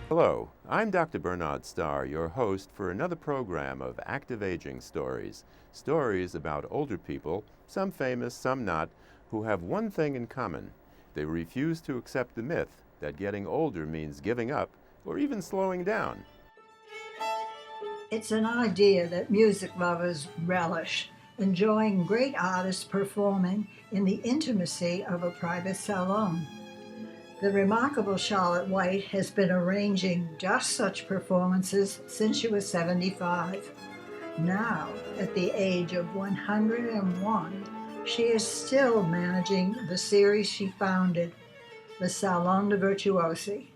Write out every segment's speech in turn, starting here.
Hello, I'm Dr. Bernard Starr, your host for another program of Active Aging Stories. Stories about older people, some famous, some not, who have one thing in common. They refuse to accept the myth that getting older means giving up or even slowing down. It's an idea that music lovers relish, enjoying great artists performing in the intimacy of a private salon. The remarkable Charlotte White has been arranging just such performances since she was 75. Now, at the age of 101, she is still managing the series she founded, the Salon De Virtuosi.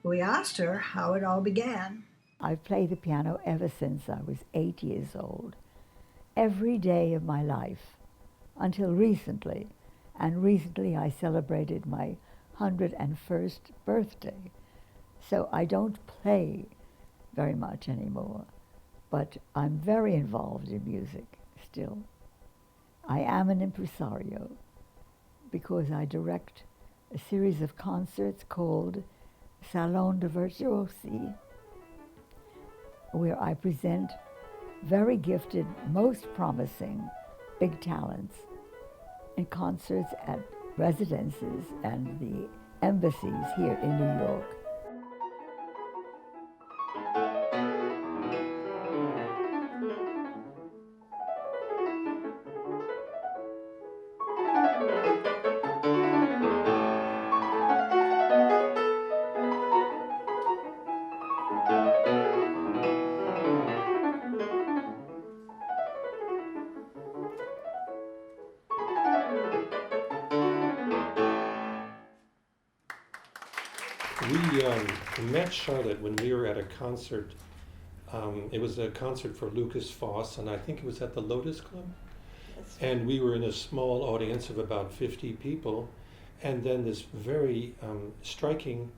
We asked her how it all began. I've played the piano ever since I was 8 years old, every day of my life, until recently. And recently I celebrated my 101st birthday. So I don't play very much anymore, but I'm very involved in music still. I am an impresario because I direct a series of concerts called Salon De Virtuosi, where I present very gifted, most promising, big talents in concerts at residences and the embassies here in New York. We met Charlotte when we were at a concert. It was a concert for Lucas Foss, and I think it was at the Lotus Club. And we were in a small audience of about 50 people, and then this very striking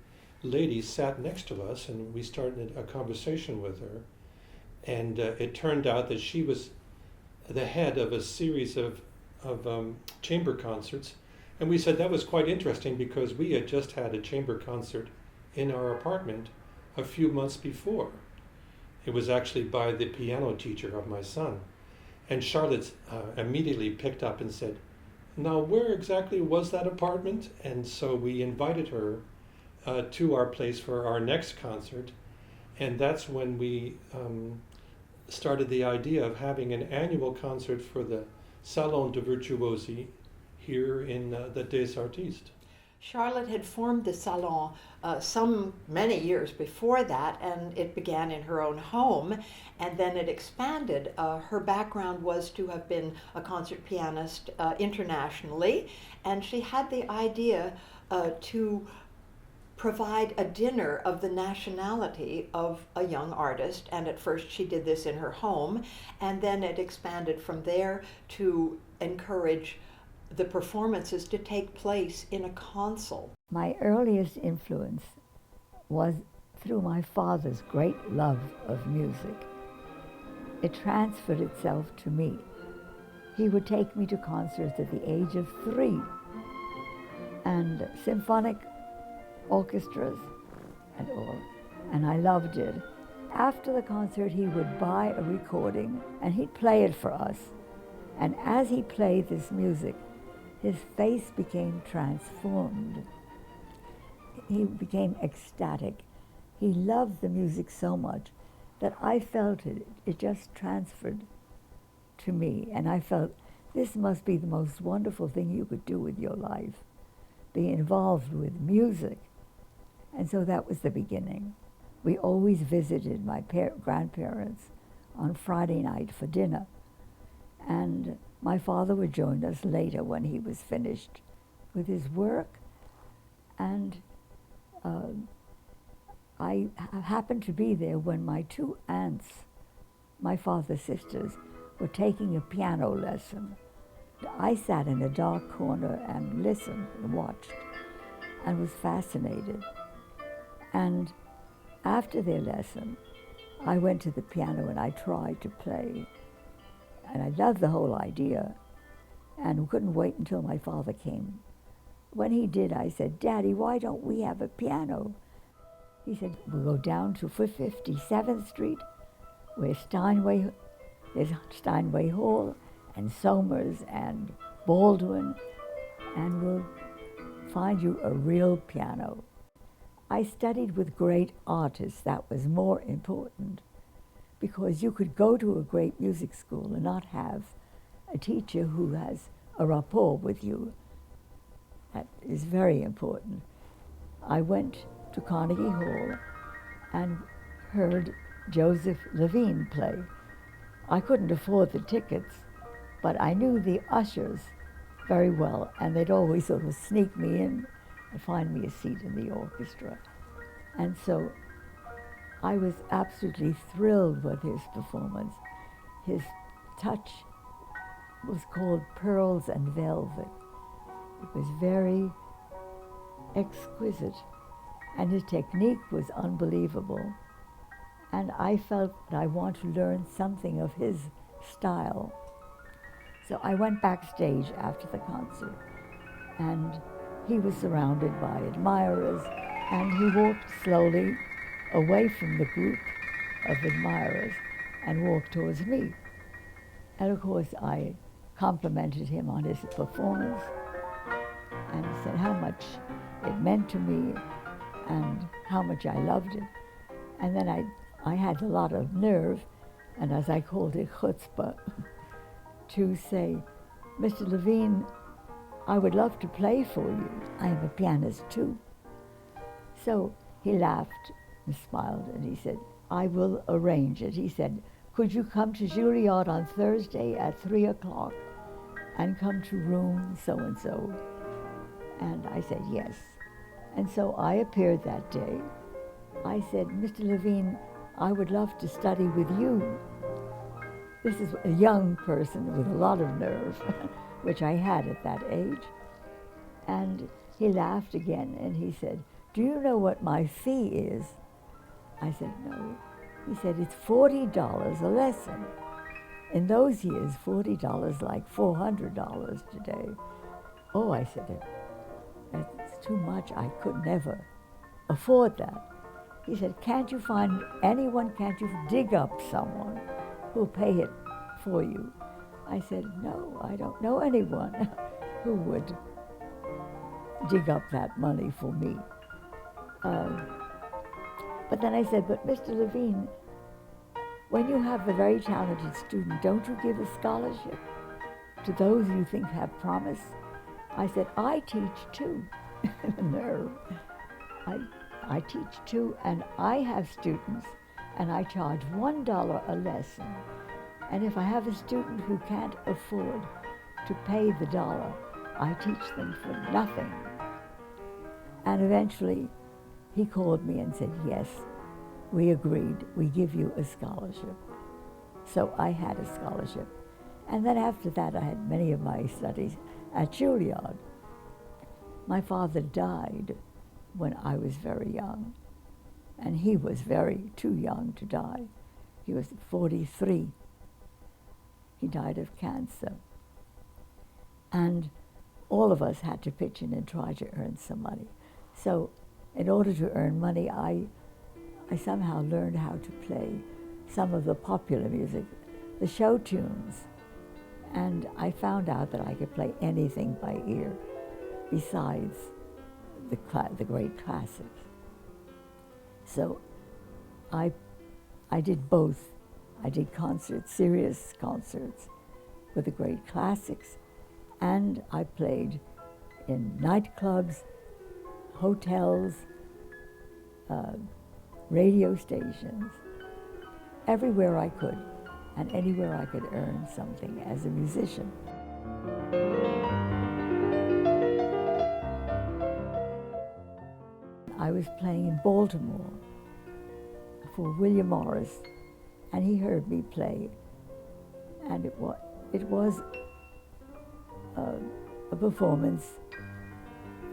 lady sat next to us, and we started a conversation with her. And it turned out that she was the head of a series of chamber concerts. And we said that was quite interesting because we had just had a chamber concert in our apartment a few months before. It was actually by the piano teacher of my son. And Charlotte immediately picked up and said, "Now, where exactly was that apartment?" And so we invited her to our place for our next concert. And that's when we started the idea of having an annual concert for the Salon De Virtuosi here in the Des Artistes. Charlotte had formed the Salon many years before that, and it began in her own home, and then it expanded. Her background was to have been a concert pianist internationally, and she had the idea to provide a dinner of the nationality of a young artist, and at first she did this in her home, and then it expanded from there to encourage the performances to take place in a console. My earliest influence was through my father's great love of music. It transferred itself to me. He would take me to concerts at the age of 3, and symphonic orchestras and all, and I loved it. After the concert, he would buy a recording and he'd play it for us. And as he played this music, his face became transformed. He became ecstatic. He loved the music so much that I felt it. It just transferred to me. And I felt this must be the most wonderful thing you could do with your life, be involved with music. And so that was the beginning. We always visited my grandparents on Friday night for dinner. And my father would join us later when he was finished with his work. And I happened to be there when my 2 aunts, my father's sisters, were taking a piano lesson. I sat in a dark corner and listened and watched and was fascinated. And After their lesson, I went to the piano and I tried to play. And I loved the whole idea and couldn't wait until my father came. When he did, I said, "Daddy, why don't we have a piano?" He said, "We'll go down to 57th Street, where there's Steinway Hall and Somers and Baldwin, and we'll find you a real piano." I studied with great artists. That was more important, because you could go to a great music school and not have a teacher who has a rapport with you. That is very important. I went to Carnegie Hall and heard Joseph Levine play. I couldn't afford the tickets, but I knew the ushers very well, and they'd always sort of sneak me in and find me a seat in the orchestra. And so I was absolutely thrilled with his performance. His touch was called Pearls and Velvet. It was very exquisite, and his technique was unbelievable. And I felt that I wanted to learn something of his style. So I went backstage after the concert, and he was surrounded by admirers, and he walked slowly away from the group of admirers and walked towards me. And of course, I complimented him on his performance and said how much it meant to me and how much I loved it. And then I had a lot of nerve, and as I called it, chutzpah, to say, "Mr. Levine, I would love to play for you. I am a pianist too." So he laughed and smiled, and he said, "I will arrange it." He said, "Could you come to Juilliard on Thursday at 3 o'clock and come to room so-and-so?" And I said, yes. And so I appeared that day. I said, "Mr. Levine, I would love to study with you." This is a young person with a lot of nerve, which I had at that age. And he laughed again, and he said, "Do you know what my fee is?" I said, "No." He said, "It's $40 a lesson." In those years, $40 like $400 today. "Oh," I said, "that's too much. I could never afford that." He said, "Can't you find anyone, can't you dig up someone who'll pay it for you?" I said, "No, I don't know anyone who would dig up that money for me." But then I said, "But Mr. Levine, when you have a very talented student, don't you give a scholarship to those you think have promise?" I said, "I teach too." Nerve. I teach too, and I have students, and I charge $1 a lesson. And if I have a student who can't afford to pay the dollar, I teach them for nothing. And eventually, he called me and said, "Yes, we agreed. We give you a scholarship." So I had a scholarship. And then after that, I had many of my studies at Juilliard. My father died when I was very young, and he was too young to die. He was 43. He died of cancer. And all of us had to pitch in and try to earn some money. So in order to earn money, I somehow learned how to play some of the popular music, the show tunes. And I found out that I could play anything by ear besides the great classics. So I did both. I did concerts, serious concerts with the great classics, and I played in nightclubs, hotels, radio stations, everywhere I could, and anywhere I could earn something as a musician. I was playing in Baltimore for William Morris, and he heard me play, and it was a performance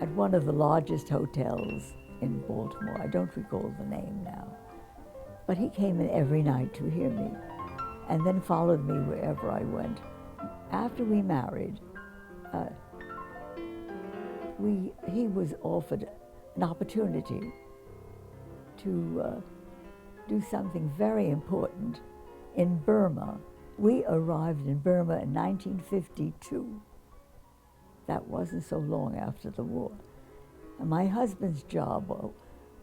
at one of the largest hotels in Baltimore. I don't recall the name now. But he came in every night to hear me and then followed me wherever I went. After we married, he was offered an opportunity to do something very important in Burma. We arrived in Burma in 1952. That wasn't so long after the war. And my husband's job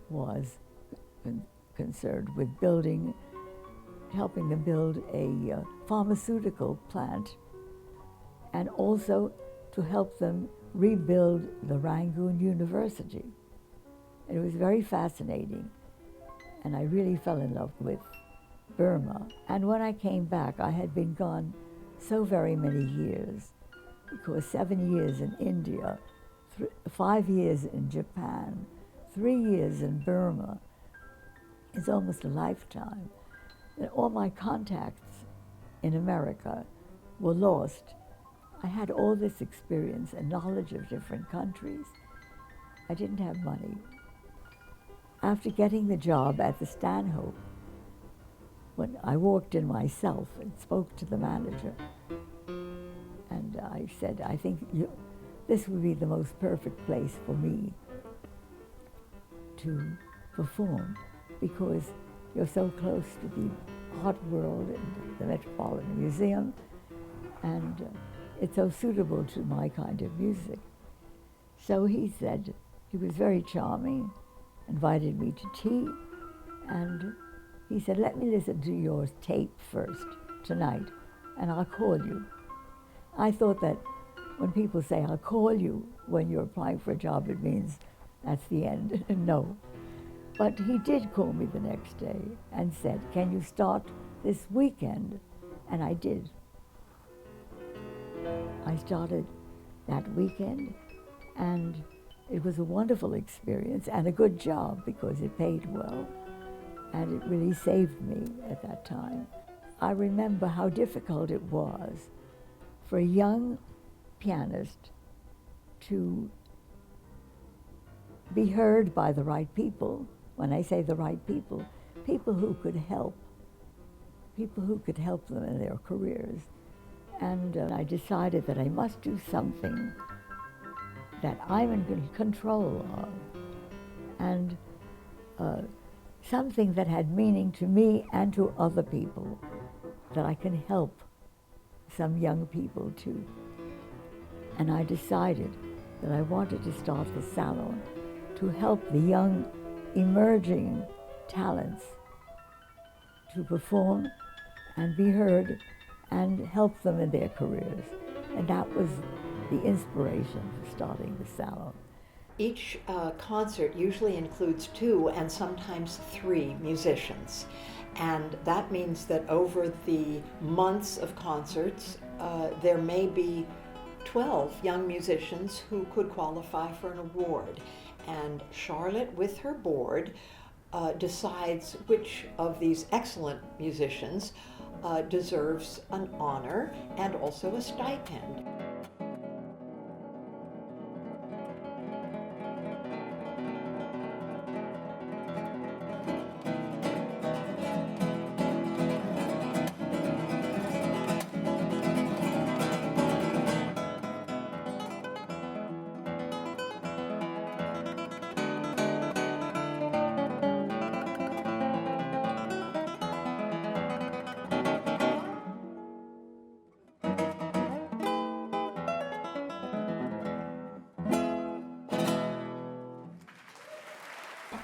was concerned with helping them build a pharmaceutical plant, and also to help them rebuild the Rangoon University. And it was very fascinating, and I really fell in love with Burma. And when I came back, I had been gone so very many years, because 7 years in India, 5 years in Japan, 3 years in Burma is almost a lifetime. And all my contacts in America were lost. I had all this experience and knowledge of different countries. I didn't have money. After getting the job at the Stanhope, when I walked in myself and spoke to the manager, and I said, I think this would be the most perfect place for me to perform, because you're so close to the art world and the Metropolitan Museum, and it's so suitable to my kind of music. So he said, he was very charming, invited me to tea, and he said, let me listen to your tape first tonight, and I'll call you. I thought that when people say, I'll call you when you're applying for a job, it means that's the end. No. But he did call me the next day and said, can you start this weekend? And I did. I started that weekend, and it was a wonderful experience and a good job because it paid well, and it really saved me at that time. I remember how difficult it was for a young pianist to be heard by the right people. When I say the right people, people who could help them in their careers. And I decided that I must do something that I'm in control of, and something that had meaning to me and to other people, that I can help some young people too. And I decided that I wanted to start the salon to help the young emerging talents to perform and be heard and help them in their careers. And that was the inspiration for starting the salon. Each concert usually includes 2 and sometimes 3 musicians. And that means that over the months of concerts, there may be 12 young musicians who could qualify for an award. And Charlotte, with her board, decides which of these excellent musicians deserves an honor and also a stipend.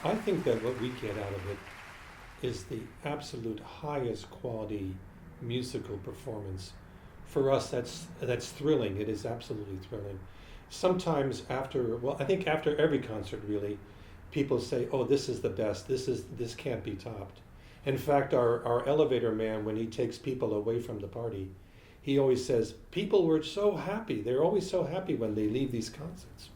I think that what we get out of it is the absolute highest quality musical performance. For us, that's thrilling. It is absolutely thrilling. Sometimes I think after every concert, really, people say, "Oh, this is the best. This can't be topped." In fact, our elevator man, when he takes people away from the party, he always says, "People were so happy. They're always so happy when they leave these concerts."